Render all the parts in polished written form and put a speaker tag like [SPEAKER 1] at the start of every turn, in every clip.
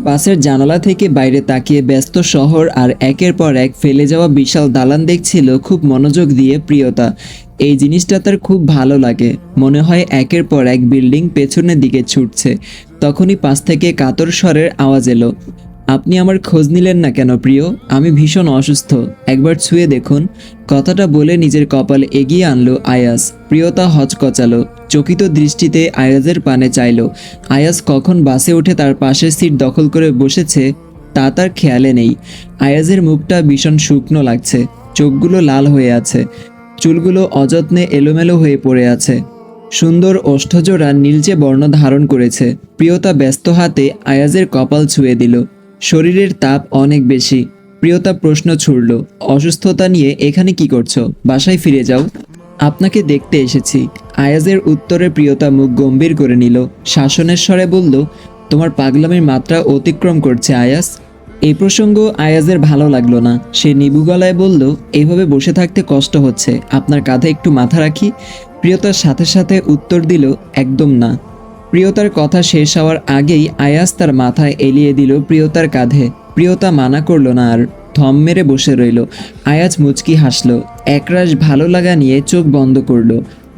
[SPEAKER 1] বাসের জানালা থেকে বাইরে তাকিয়ে ব্যস্ত শহর আর একের পর এক ফেলে যাওয়া বিশাল দালান দেখছিল খুব মনোযোগ দিয়ে প্রিয়তা। এই জিনিসটা তার খুব ভালো লাগে, মনে হয় একের পর এক বিল্ডিং পেছনের দিকে ছুটছে। তখনই পাশ থেকে কাতর স্বরের আওয়াজ এলো, আপনি আমার খোঁজ নিলেন না কেন প্রিয়? আমি ভীষণ অসুস্থ, একবার ছুঁয়ে দেখুন। কথাটা বলে নিজের কপাল এগিয়ে আনলো আয়াস। প্রিয়তা হচকচালো, চকিত দৃষ্টিতে আয়াজের পানে চাইলো। আয়াজ কখন বাসে উঠে তার পাশের সিট দখল করে বসেছে তা তার খেয়ালে নেই। আয়াজের মুখটা ভীষণ শুকনো লাগছে, চোখগুলো লাল হয়ে আছে, চুলগুলো অযত্নে এলোমেলো হয়ে পড়ে আছে, সুন্দর ওষ্ঠজোড়া নীলচে বর্ণ ধারণ করেছে। প্রিয়তা ব্যস্ত হাতে আয়াজের কপাল ছুঁয়ে দিল। শরীরের তাপ অনেক বেশি। প্রিয়তা প্রশ্ন ছুড়ল, অসুস্থতা নিয়ে এখানে কি করছো? বাসায় ফিরে যাও। আপনাকে দেখতে এসেছি। আয়াজের উত্তরে প্রিয়তা মুখ গম্ভীর করে নিল, শাসনের স্বরে বলল, তোমার পাগলামির মাত্রা অতিক্রম করছে আয়াজ। এই প্রসঙ্গ আয়াজের ভালো লাগলো না। সে নিবু গলায় বলল, এইভাবে বসে থাকতে কষ্ট হচ্ছে, আপনার কাঁধে একটু মাথা রাখি। প্রিয়তার সাথে সাথে উত্তর দিল, একদম না। প্রিয়তার কথা শেষ হওয়ার আগেই আয়াজ তার মাথায় এলিয়ে দিল প্রিয়তার কাঁধে। প্রিয়তা মানা করলো না আর, থম মেরে বসে রইল। আয়াজ মুচকি হাসল, একরাশ ভালো লাগা নিয়ে চোখ বন্ধ করল।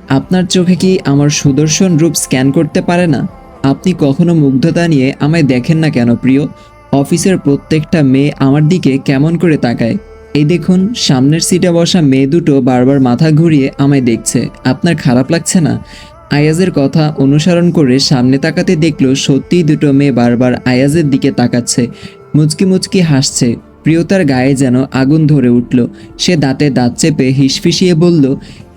[SPEAKER 1] আপনার চোখে কি আমার সুদর্শন রূপ স্ক্যান করতে পারে না? আপনি কখনো মুগ্ধতা নিয়ে আমায় দেখেন না কেন প্রিয়? অফিসের প্রত্যেকটা মেয়ে আমার দিকে কেমন করে তাকায়। এই দেখুন, সামনের সিটে বসা মেয়ে দুটো বারবার মাথা ঘুরিয়ে আমায় দেখছে, আপনার খারাপ লাগছে না? আয়াজের কথা অনুসরণ করে সামনে তাকাতে দেখলো সত্যিই দুটো মেয়ে বারবার আয়াজের দিকে তাকাচ্ছে, মুচকি মুচকি হাসছে। প্রিয়তার গায়ে যেন আগুন ধরে উঠল। সে দাঁতে দাঁত চেপে হিসফিসিয়ে বলল,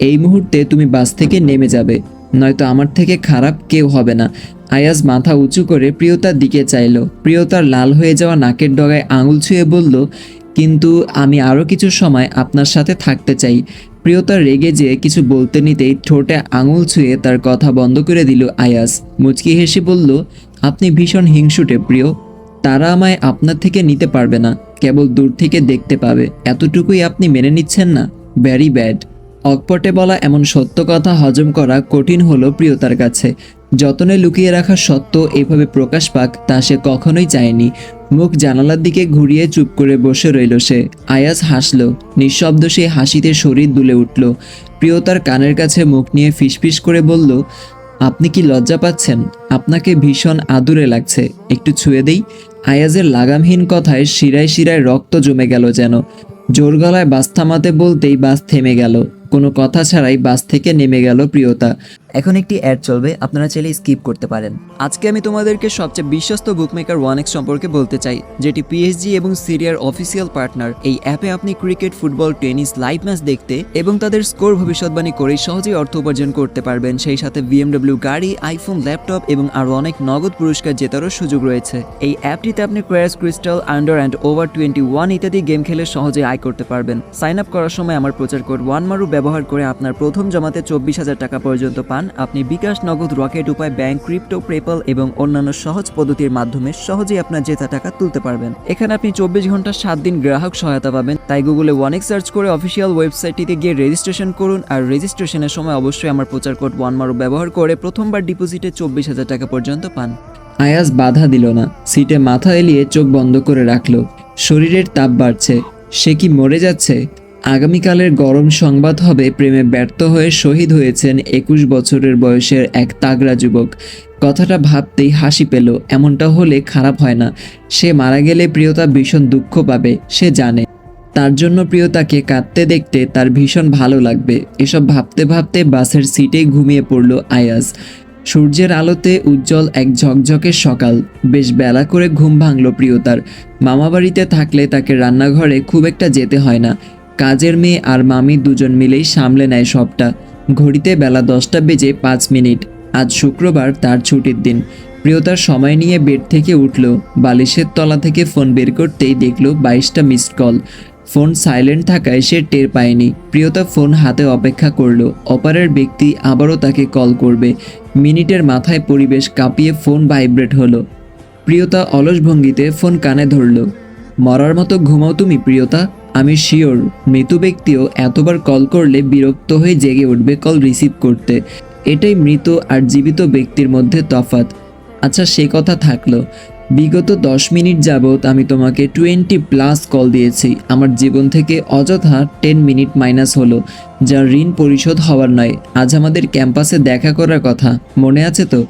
[SPEAKER 1] এই মুহূর্তে তুমি বাস থেকে নেমে যাবে, নয়তো আমার থেকে খারাপ কেউ হবে না। আয়াজ মাথা উঁচু করে প্রিয়তার দিকে চাইল। প্রিয়তার লাল হয়ে যাওয়া নাকের ডগায় আঙুল ছুঁয়ে বলল, কিন্তু আমি আরও কিছু সময় আপনার সাথে থাকতে চাই। প্রিয়তা রেগে যেয়ে কিছু বলতে নিতেই ঠোঁটে আঙুল ছুঁয়ে তার কথা বন্ধ করে দিল আয়াজ। মুচকি হেসে বলল, আপনি ভীষণ হিংসুটে প্রিয়। তারা আমায় আপনার থেকে নিতে পারবে না, কেবল দূর থেকে দেখতে পাবে, এতটুকুই আপনি মেনে নিচ্ছেন না? Vary bad. অকপটে বলা এমন সত্য কথা হজম করা কঠিন হলো প্রিয়তার কাছে। যতনে লুকিয়ে রাখা সত্য এভাবে প্রকাশ পাক তা সে কখনোই চায়নি। মুখ জানালার দিকে ঘুরিয়ে চুপ করে বসে রইল সে। আয়াজ হাসল, নিঃশব্দ সেই হাসিতে শরীর দুলে উঠল। প্রিয়তার কানের কাছে মুখ নিয়ে ফিসফিস করে বলল, আপনি কি লজ্জা পাচ্ছেন? আপনাকে ভীষণ আদুরে লাগছে, একটু ছুঁয়ে দেই। আয়াজের লাগামহীন কথায় শিরায় শিরায় রক্ত জমে গেল যেন। জোর গলায় বাস থামাতে বলতেই বাস থেমে গেল। কোনো কথা ছাড়াই বাস থেকে নেমে গেল প্রিয়তা।
[SPEAKER 2] এখন একটি অ্যাড চলবে, আপনারা চাইলে স্কিপ করতে পারেন।
[SPEAKER 1] আজকে আমি তোমাদেরকে সবচেয়ে বিশ্বস্ত বুকমেকার ওয়ানেক্স সম্পর্কে বলতে চাই, যেটি পিএসজি এবং সিরিয়ার অফিসিয়াল পার্টনার। এই অ্যাপে আপনি cricket, football, tennis live match দেখতে এবং তাদের স্কোর ভবিষ্যৎবাণী করেই সহজেই অর্থ উপার্জন করতে পারবেন। সেই সাথে বিএমডব্লিউ গাড়ি, আইফোন, ল্যাপটপ এবং আরও অনেক নগদ পুরস্কার জেতারও সুযোগ রয়েছে। এই অ্যাপটিতে আপনি crash, crystal, under and over 21 ইত্যাদি গেম খেলে সহজে আয় করতে পারবেন। সাইন আপ করার সময় আমার প্রচার কোড ওয়ানমারু ব্যবহার করে আপনার প্রথম জমাতে 24,000 টাকা পর্যন্ত পান। আপনি বিকাশ, নগদ, রকেট উপায়, ব্যাংক, ক্রিপ্টো, পেপ্যাল এবং অন্যান্য সহজ পদ্ধতির মাধ্যমে সহজেই আপনার জেতা টাকা তুলতে পারবেন। এখানে আপনি 24 ঘন্টা 7 দিন গ্রাহক সহায়তা পাবেন। তাই গুগলে ওয়ানেক্স সার্চ করে অফিসিয়াল ওয়েবসাইটটিতে গিয়ে রেজিস্ট্রেশন করুন। আর রেজিস্ট্রেশনের সময় অবশ্যই আমার প্রচার কোড ওয়ানমারু ব্যবহার করে প্রথমবার ডিপোজিটে 24,000 টাকা পর্যন্ত পান। আয়াজ বাধা দিল না, সিটে মাথা এলিয়ে চোখ বন্ধ করে রাখল। শরীরের তাপ বাড়ছে। সে কি মরে যাচ্ছে? আগামীকালের গরম সংবাদ হবে, প্রেমে ব্যর্থ হয়ে শহীদ হয়েছেন 21 বছরের বয়সের এক তাগড়া যুবক। কথাটা ভাবতেই হাসি পেল। এমনটা হলে খারাপ হয় না। সে মারা গেলে প্রিয়তা ভীষণ দুঃখ পাবে, সে জানে। তার জন্য প্রিয়তাকে কাঁদতে দেখতে তার ভীষণ ভালো লাগবে। এসব ভাবতে ভাবতে বাসের সিটে ঘুমিয়ে পড়ল আয়াজ। সূর্যের আলোতে উজ্জ্বল এক ঝকঝকে সকাল। বেশ বেলা করে ঘুম ভাঙল প্রিয়তার। মামাবাড়িতে থাকলে তাকে রান্নাঘরে খুব একটা যেতে হয় না। কাজের মেয়ে আর মামি দুজন মিলেই সামলে নেয় সবটা। ঘড়িতে বেলা 10টা বেজে 5 মিনিট। আজ শুক্রবার, তার ছুটির দিন। প্রিয়তার সময় নিয়ে বেড থেকে উঠল। বালিশের তলা থেকে ফোন বের করতেই দেখল 22টা মিসড কল। ফোন সাইলেন্ট থাকায় সে টের পায়নি। প্রিয়তা ফোন হাতে অপেক্ষা করলো, অপারের ব্যক্তি আবারও তাকে কল করবে। মিনিটের মাথায় পরিবেশ কাঁপিয়ে ফোন ভাইব্রেট হলো। প্রিয়তা অলস ভঙ্গিতে ফোন কানে ধরল। মরার মতো ঘুমাও তুমি প্রিয়তা। আমি শিওর মৃত ব্যক্তিও এতবার কল করলে বিরক্ত হয়ে জেগে উঠবে কল রিসিভ করতে। এটাই মৃত আর জীবিত ব্যক্তির মধ্যে তফাৎ। আচ্ছা, সে কথা থাকলো। বিগত 10 মিনিট যাবৎ আমি তোমাকে 20+ কল দিয়েছি। আমার জীবন থেকে অযথা 10 মিনিট মাইনাস হলো, যা ঋণ পরিশোধ হওয়ার নয়। আজ আমাদের ক্যাম্পাসে দেখা করার কথা, মনে আছে তো?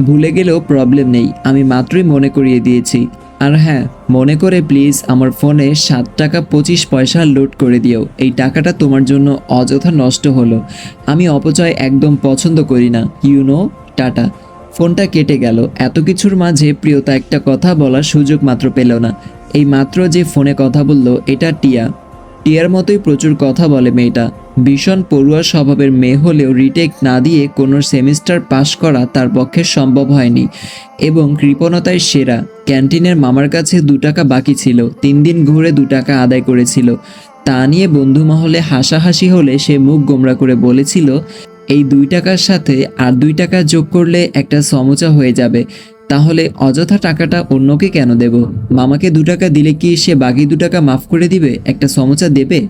[SPEAKER 1] ভুলে গেলেও প্রবলেম নেই, আমি মাত্রই মনে করিয়ে দিয়েছি। আর হ্যাঁ, মনে করে প্লিজ আমার ফোনে 7 টাকা 25 পয়সা লোড করে দিও। এই টাকাটা তোমার জন্য অযথা নষ্ট হলো। আমি অপচয় একদম পছন্দ করি না, টাটা। ফোনটা কেটে গেল। এত কিছুর মাঝে প্রিয়তা একটা কথা বলার সুযোগ মাত্র পেল না। এই মাত্র যে ফোনে কথা বলল, এটা টিয়া। টিয়ার মতোই প্রচুর কথা বলে মেয়েটা। ভীষণ পড়ুয়া স্বভাবের মেয়ে হলেও রিটেক না দিয়ে কোনো সেমিস্টার পাশ করা তার পক্ষে সম্ভব হয়নি, এবং কৃপণতায় সেরা। ক্যান্টিনের মামার কাছে 2 টাকা বাকি ছিল, 3 দিন ঘুরে 2 টাকা আদায় করেছিল। তা নিয়ে বন্ধু মহলে হাসাহাসি হলে সে মুখ গোমরা করে বলেছিল, এই 2 টাকার সাথে আর 2 টাকা যোগ করলে একটা সমোচা হয়ে যাবে। তাহলে অযথা টাকাটা অন্যকে কেন দেব? মামাকে 2 টাকা দিলে কি সে বাকি 2 টাকা মাফ করে দিবে, একটা সমোচা দেবে?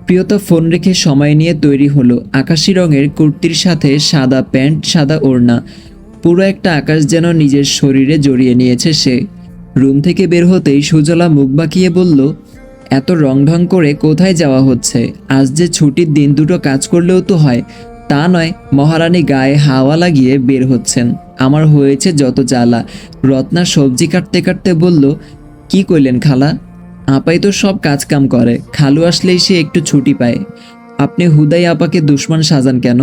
[SPEAKER 1] প্রিয়তা ফোন রেখে সময় নিয়ে তৈরি হলো। আকাশি রঙের কুর্তির সাথে সাদা প্যান্ট, সাদা ওড়না, পুরো একটা আকাশ যেন নিজের শরীরে জড়িয়ে নিয়েছে সে। রুম থেকে বের হতেই সুজলা মুখ বাঁকিয়ে বলল, এত রংঢং করে কোথায় যাওয়া হচ্ছে? আজ যে ছুটির দিন, দুটো কাজ করলেও তো হয়। তা নয়, মহারানী গায়ে হাওয়া লাগিয়ে বের হচ্ছেন। আমার হয়েছে যত জ্বালা। রত্না সবজি কাটতে কাটতে বলল, কি কইলেন খালা? আপাই তো সব কাজ কাম করে, খালু আসলেই সে একটু ছুটি পায়। আপনি হুদাই আপাকে দুশ্মন সাজান কেন?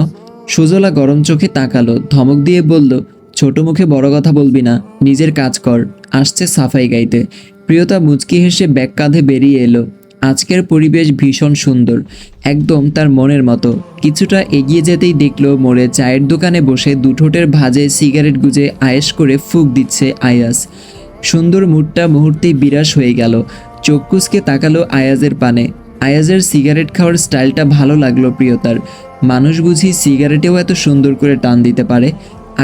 [SPEAKER 1] সুজলা গরম চোখে তাকালো, ধমক দিয়ে বলল, ছোট মুখে বড় কথা বলবি না, নিজের কাজ কর। আসছে সাফাই গাইতে। প্রিয়তা মুচকি হেসে ব্যাগ কাঁধে বেরিয়ে এলো। আজকের পরিবেশ ভীষণ সুন্দর, একদম তার মনের মতো। কিছুটা এগিয়ে যেতেই দেখলো মোড়ে চায়ের দোকানে বসে 2 ঠোঁটের ভাঁজে সিগারেট গুজে আয়েশ করে ফুঁক দিচ্ছে আয়াজ। সুন্দর মুডটা মুহূর্তেই বিরাস হয়ে গেল। চোখ কুঁচকে তাকালো আয়াজের পানে। আয়াজের সিগারেট খাওয়ার স্টাইলটা ভালো লাগলো প্রিয়তার। মানুষ বুঝি সিগারেটেও এত সুন্দর করে টান দিতে পারে?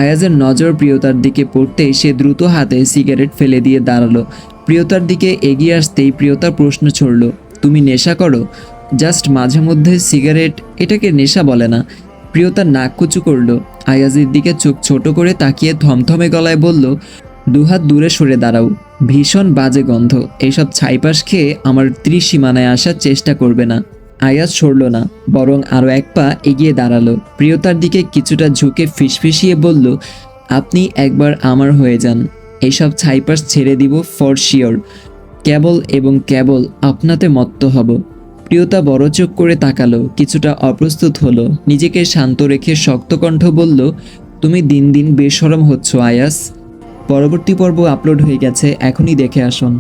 [SPEAKER 1] আয়াজের নজর প্রিয়তার দিকে পড়তেই সে দ্রুত হাতে সিগারেট ফেলে দিয়ে দাঁড়ালো। প্রিয়তার দিকে এগিয়ে আসতেই প্রিয়তা প্রশ্ন ছড়ল, তুমি নেশা করো? জাস্ট মাঝে মধ্যে সিগারেট, এটাকে নেশা বলে না। প্রিয়তা নাক কুচু করলো। আয়াজের দিকে চোখ ছোট করে তাকিয়ে থমথমে গলায় বলল, 2 হাত দূরে সরে দাঁড়াও, ভীষণ বাজে গন্ধ। এসব ছাইপাশ খেয়ে আমার ত্রিসীমানায় আসার চেষ্টা করবে না। আয়াজ সরল না, বরং আরও 1 পা এগিয়ে দাঁড়ালো। প্রিয়তার দিকে কিছুটা ঝুঁকে ফিসফিসিয়ে বলল, আপনি একবার আমার হয়ে যান, এইসব ছাইপাশ ছেড়ে দিব ফর শিওর। কেবল এবং কেবল আপনাতে মত্ত হব। প্রিয়তা বড় চোখ করে তাকালো, কিছুটা অপ্রস্তুত হলো। নিজেকে শান্ত রেখে শক্ত কণ্ঠ বলল, তুমি দিন দিন বেশরম হচ্ছ আয়াস। পরবর্তী পর্ব আপলোড হয়ে গেছে, এখনই দেখে আসুন।